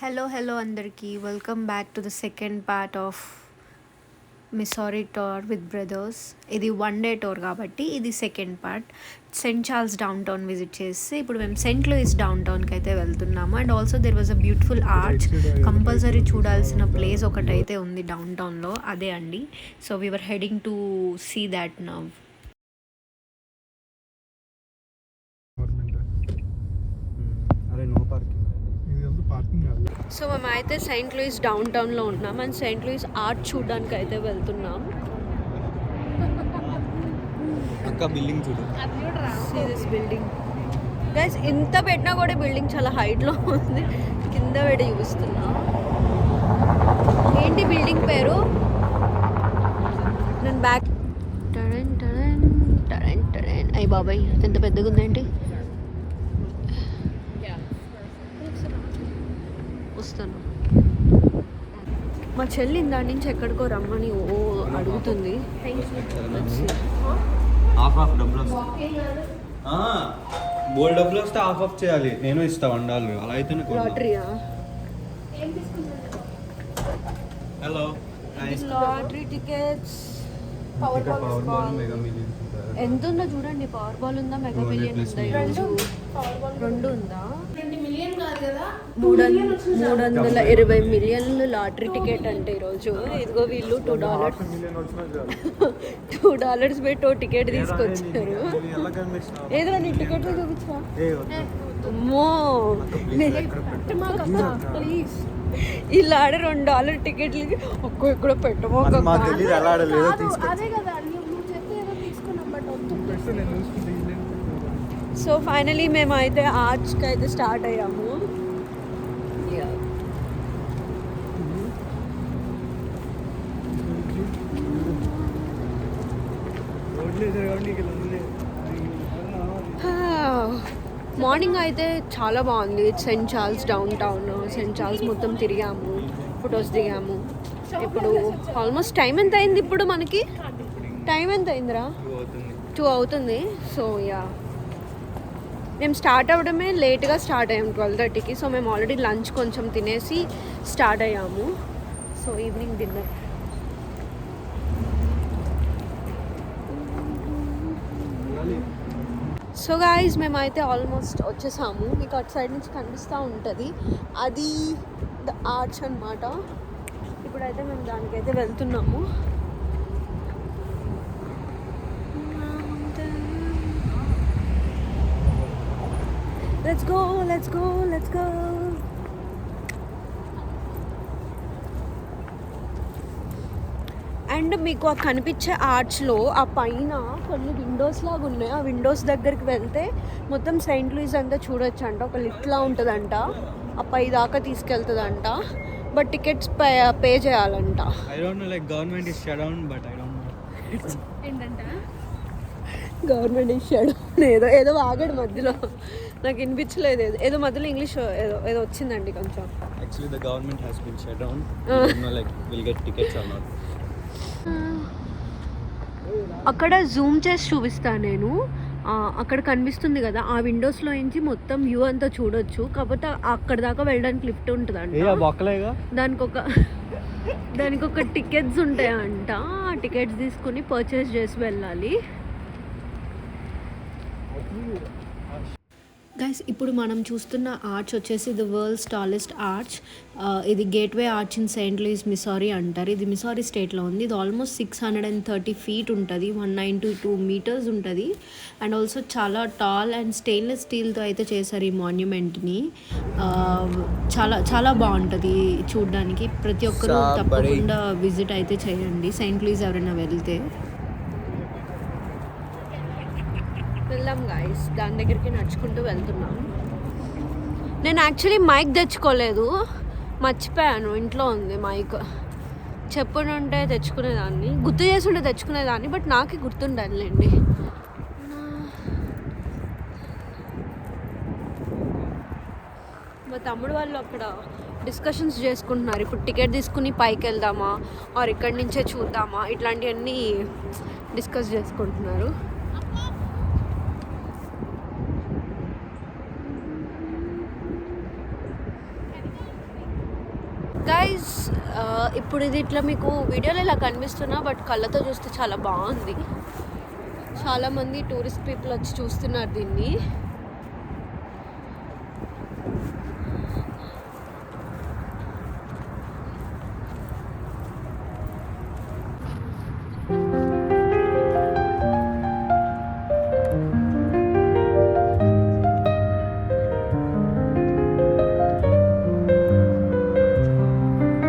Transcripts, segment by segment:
Hello Andarki. Welcome back to the second part of Missouri tour with brothers. ఇది 1 day tour కాబట్టి ఇది second part. Saint Charles downtown visit చేసి ఇప్పుడు మేము Saint Louis డౌన్ టౌన్కి అయితే వెళ్తున్నాము. And also there was a beautiful arch. Compulsory చూడాల్సిన ప్లేస్ ఒకటైతే ఉంది డౌన్ టౌన్లో, అదే అండి. So we're heading to see that now. సో మేము అయితే సెయింట్ లూయిస్ డౌన్ టౌన్లో ఉన్నాం అండ్ సెయింట్ లూయిస్ ఆర్ట్ చూడడానికి అయితే వెళ్తున్నాం. బిల్డింగ్ చూడు, సీ దిస్ బిల్డింగ్ గైస్. ఇంత పెట్టినా కూడా బిల్డింగ్ చాలా హైట్లో ఉంది. కింద పెట్టి చూపిస్తున్నా. ఏంటి బిల్డింగ్ పేరు? నేను బ్యాక్ టడన్ టడన్ టడన్ టడన్. అయ్యి బాబాయ్ ఎంత పెద్దగా ఉందేంటి. వస్తాను. మా చెల్లి దాని నుంచి ఎక్కడికో రమ్మని ఓ అడుగుతుంది. బోల్డ్ డబ్బులు వస్తే హాఫ్ ఆఫ్ చేయాలి. నేను ఇస్తా వండాలి, అలా అయితే లాటరీయా? Hello, lottery tickets. ఎంత ఉందో చూడండి. పవర్ బాల్ ఉందా, మెగా మిలియన్ ఉందా? ఈరోజు రెండు ఉందా? 320 మిలియన్లు లాటరీ టికెట్ అంటే ఈరోజు. ఇదిగో వీళ్ళు $2 పెట్టి ఓ టికెట్ తీసుకొచ్చారు. ఏదో నీ టికెట్ చూపించా. అమ్మో, ప్లీజ్ ఇలా ఆడే $2 టికెట్లకి ఒక్కో ఇక్కడ పెట్టమో. సో ఫైనలీ మేము అయితే ఆర్చ్కి అయితే స్టార్ట్ అయ్యాము. మార్నింగ్ అయితే చాలా బాగుంది. Saint Charles down town, Saint Charles మొత్తం తిరిగాము, ఫొటోస్ దిగాము. ఇప్పుడు ఆల్మోస్ట్ టైం ఎంత అయింది? ఇప్పుడు మనకి టైం ఎంత అయిందిరా? 2 అవుతుంది. సో యా, మేము స్టార్ట్ అవ్వడమే లేట్గా స్టార్ట్ అయ్యాము 12:30కి. సో మేము ఆల్రెడీ లంచ్ కొంచెం తినేసి స్టార్ట్ అయ్యాము. So evening dinner. So guys మేమైతే ఆల్మోస్ట్ వచ్చేసాము. మీకు అటు సైడ్ నుంచి కనిపిస్తూ ఉంటుంది, అది ద ఆర్చ్ అనమాట. ఇప్పుడైతే మేము దానికైతే వెళ్తున్నాము. Let's go, let's go, let's go. And మీకు ఆ కనిపించే ఆర్చ్లో ఆ పైన కొన్ని విండోస్ లాగా ఉన్నాయి. ఆ విండోస్ దగ్గరికి వెళ్తే మొత్తం సెయింట్ లూయిస్ అంతా చూడొచ్చు అంట. ఒక లిఫ్ట్లా ఉంటుందంట, ఆ పై దాకా తీసుకెళ్తుందంట. బట్ టికెట్స్ పే చేయాలంట. Government is shut down, but I don't know ఏంటంట గవర్నమెంట్ ఇస్ షట్ డౌన్. ఏదో ఆగాడు మధ్యలో, నాకు వినిపించలేదు. ఏదో మధ్యలో ఇంగ్లీష్ ఏదో వచ్చిందండి కొంచెం. Actually the government has been shut down. Like will get tickets or not. అక్కడ జూమ్ చేసి చూపిస్తాను నేను. అక్కడ కనిపిస్తుంది కదా, ఆ విండోస్లో నుంచి మొత్తం వ్యూ అంతా చూడొచ్చు. కాకపోతే అక్కడ దాకా వెళ్ళడానికి లిఫ్ట్ ఉంటుందంట. దానికి ఒక టికెట్స్ ఉంటాయంట. ఆ టికెట్స్ తీసుకుని పర్చేస్ చేసి వెళ్ళాలి. గైస్, ఇప్పుడు మనం చూస్తున్న ఆర్చ్ వచ్చేసి ది వరల్డ్స్ టాలెస్ట్ ఆర్చ్. ఇది Gateway Arch in Saint Louis Missouri అంటారు. ఇది మిసౌరీ స్టేట్లో ఉంది. ఇది ఆల్మోస్ట్ 630 feet ఉంటుంది, 192 meters ఉంటుంది. అండ్ ఆల్సో చాలా టాల్ అండ్ స్టెయిన్లెస్ స్టీల్తో అయితే చేశారు ఈ మాన్యుమెంట్ని. చాలా చాలా బాగుంటుంది చూడడానికి. ప్రతి ఒక్కరూ తప్పకుండా విజిట్ అయితే చేయండి సెయింట్ లూయిస్ ఎవరైనా వెళ్తే. వెళ్దాం గాయస్, దాని దగ్గరికి నడుచుకుంటూ వెళ్తున్నాం. నేను యాక్చువల్లీ మైక్ తెచ్చుకోలేదు, మర్చిపోయాను. ఇంట్లో ఉంది మైక్. చెప్పుంటే తెచ్చుకునేదాన్ని, గుర్తు చేసుంటే తెచ్చుకునేదాన్ని. బట్ నాకే గుర్తుండాలండి. మా తమ్ముడు వాళ్ళు అక్కడ డిస్కషన్స్ చేసుకుంటున్నారు. ఇప్పుడు టికెట్ తీసుకుని పైకి వెళ్దామా ఆర్ ఇక్కడి నుంచే చూద్దామా, ఇట్లాంటివన్నీ డిస్కస్ చేసుకుంటున్నారు. గైస్ ఇప్పుడు ఇది ఇట్లా మీకు వీడియోలో ఇలా కనిపిస్తున్నా బట్ కళ్ళతో చూస్తే చాలా బాగుంది. చాలామంది టూరిస్ట్ పీపుల్ వచ్చి చూస్తున్నారు దీన్ని.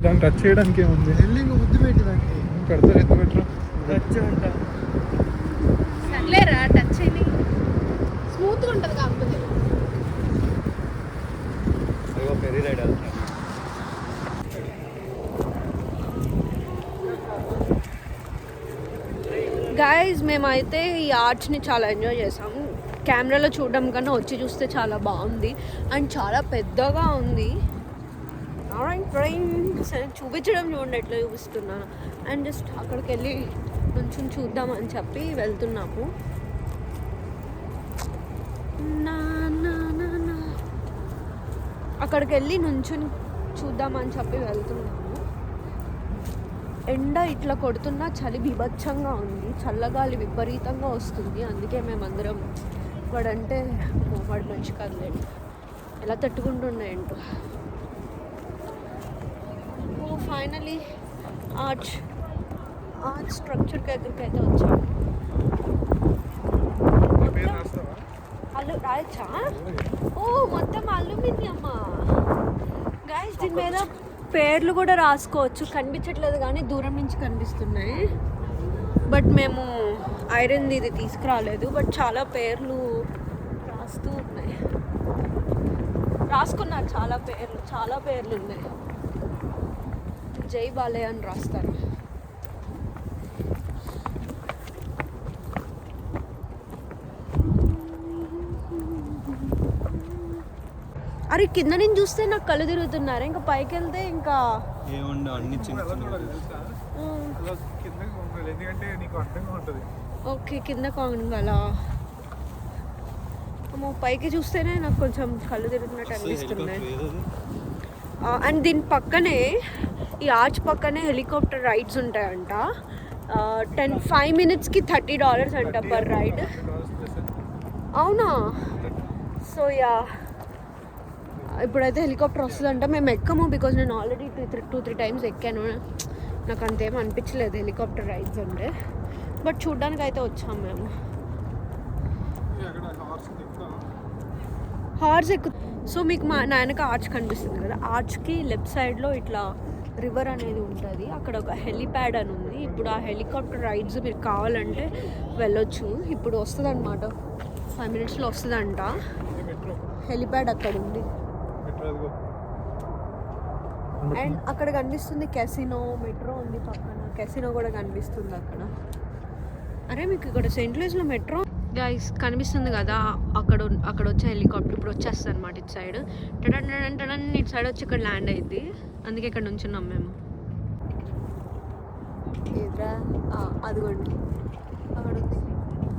దాన్ని టచ్ చేయడానికి ఏముంది? ముద్దు పెట్టడానికి పెడతారు, ఎందుకు పెట్టరు? టచ్ అంట. సర్లేరా టచ్ అయ్యి స్మూత్గా ఉంటుంది కాకపోతే. ఫెరీ రైడ్ వెళ్తాం. గైజ్ మేమైతే ఈ ఆర్ట్స్ని చాలా ఎంజాయ్ చేసాము. కెమెరాలో చూడడం కన్నా వచ్చి చూస్తే చాలా బాగుంది అండ్ చాలా పెద్దగా ఉంది. చూపించడం చూడండి ఎట్లా చూపిస్తున్నాను. అండ్ జస్ట్ అక్కడికి వెళ్ళి కొంచెం చూద్దామని చెప్పి వెళ్తున్నాము. అక్కడికి వెళ్ళి నుంచుని చూద్దామని చెప్పి వెళ్తున్నాము. ఎండ ఇట్లా కొడుతున్నా చలి బీభత్సంగా ఉంది, చల్లగాలి విపరీతంగా వస్తుంది. అందుకే మేమందరం వాడంటే వాడు మంచి కదలేండి ఎలా తట్టుకుంటున్నాయంటో. ఫైనలీ ఆర్చ్ స్ట్రక్చర్ దగ్గరికి అయితే వచ్చాము. అల్లు రాయచ్చా? ఓ మొత్తం అల్యూమినియమ్మా గైస్. దీని మీద పేర్లు కూడా రాసుకోవచ్చు. కనిపించట్లేదు కానీ దూరం నుంచి కనిపిస్తున్నాయి. బట్ మేము ఐరన్ ఇది తీసుకురాలేదు. బట్ చాలా పేర్లు రాస్తూ ఉన్నాయి, రాసుకున్నారు. చాలా పేర్లు ఉన్నాయి. జై బాలయ్య అని రాస్తారు. అరే కింద నుంచి చూస్తే నాకు కళ్ళు తిరుగుతున్నారు. ఇంకా పైకి వెళ్తే ఇంకా అన్ని ఓకే కింద కొంగల. పైకి చూస్తేనే నాకు కొంచెం కళ్ళు తిరుగుతున్నట్టు అనిపిస్తున్నాయి. అండ్ దీని పక్కనే ఈ ఆర్చ్ పక్కనే హెలికాప్టర్ రైడ్స్ ఉంటాయంట. 5 minutesకి $30 అంట పర్ రైడ్. అవునా? సో యా ఇప్పుడైతే హెలికాప్టర్ వస్తుందంట. మేము ఎక్కము బికాజ్ నేను ఆల్రెడీ 2-3 times ఎక్కాను. నాకు అంతేం అనిపించలేదు హెలికాప్టర్ రైడ్స్ అంటే. బట్ చూడ్డానికి అయితే వచ్చాము మేము. హార్స్ ఎక్కు. సో మీకు మా నాయనకి ఆర్చ్ కనిపిస్తుంది కదా, ఆర్చ్కి లెఫ్ట్ సైడ్లో ఇట్లా రివర్ అనేది ఉంటుంది. అక్కడ ఒక హెలిప్యాడ్ అని ఉంది. ఇప్పుడు ఆ హెలికాప్టర్ రైడ్స్ మీరు కావాలంటే వెళ్ళొచ్చు. ఇప్పుడు వస్తుంది అనమాట, 5 minutesలో వస్తుందంట. హెలిప్యాడ్ అక్కడ ఉంది. అండ్ అక్కడ కనిపిస్తుంది కెసినో, మెట్రో ఉంది పక్కన. కెసినో కూడా కనిపిస్తుంది అక్కడ. అరే మీకు ఇక్కడ సెయింట్ లూయిస్లో మెట్రో గైస్ కనిపిస్తుంది కదా, అక్కడ వచ్చే హెలికాప్టర్ ఇప్పుడు వచ్చేస్తుంది అనమాట. ఇటు సైడ్ టడన్ ఇటు సైడ్ వచ్చి ఇక్కడ ల్యాండ్ అయింది. అందుకే ఇక్కడ నుంచి ఉన్నాం మేము. అదిగోండి అక్కడ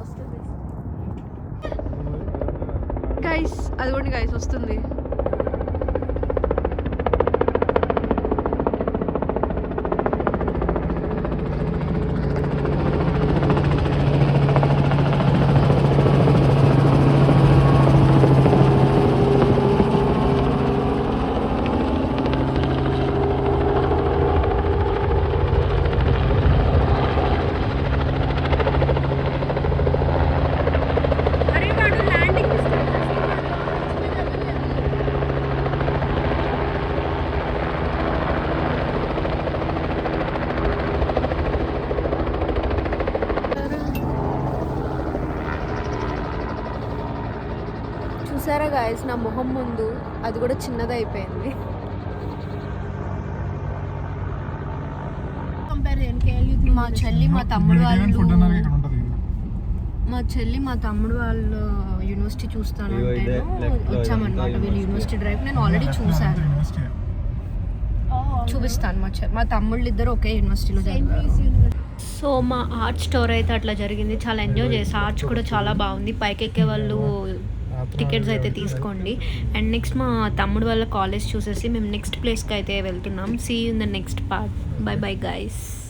వస్తుంది గైస్, అదిగోండి గైస్ వస్తుంది. చూసారా గాయస్ నా మొహం ముందు అది కూడా చిన్నదైపోయింది. మా చెల్లి మా తమ్ముడు వాళ్ళు యూనివర్సిటీ చూస్తాను అంటే వచ్చామన్నమాట. వీళ్ళు యూనివర్సిటీ డ్రైవ్ నేను ఆల్రెడీ చూసాను, చూపిస్తాను. మా తమ్ముళ్ళు ఇద్దరు ఒకే యూనివర్సిటీలో చదివారు. సో మా ఆర్చ్ స్టోర్ అయితే అట్లా జరిగింది. చాలా ఎంజాయ్ చేసా. ఆర్చ్ కూడా చాలా బాగుంది. పైకి ఎక్కే వాళ్ళు టికెట్స్ అయితే తీసుకోండి. అండ్ నెక్స్ట్ మా తమ్ముడు వాళ్ళ కాలేజ్ చూసేసి మేము నెక్స్ట్ ప్లేస్కి అయితే వెళ్తున్నాం. See in the next part. Bye bye guys.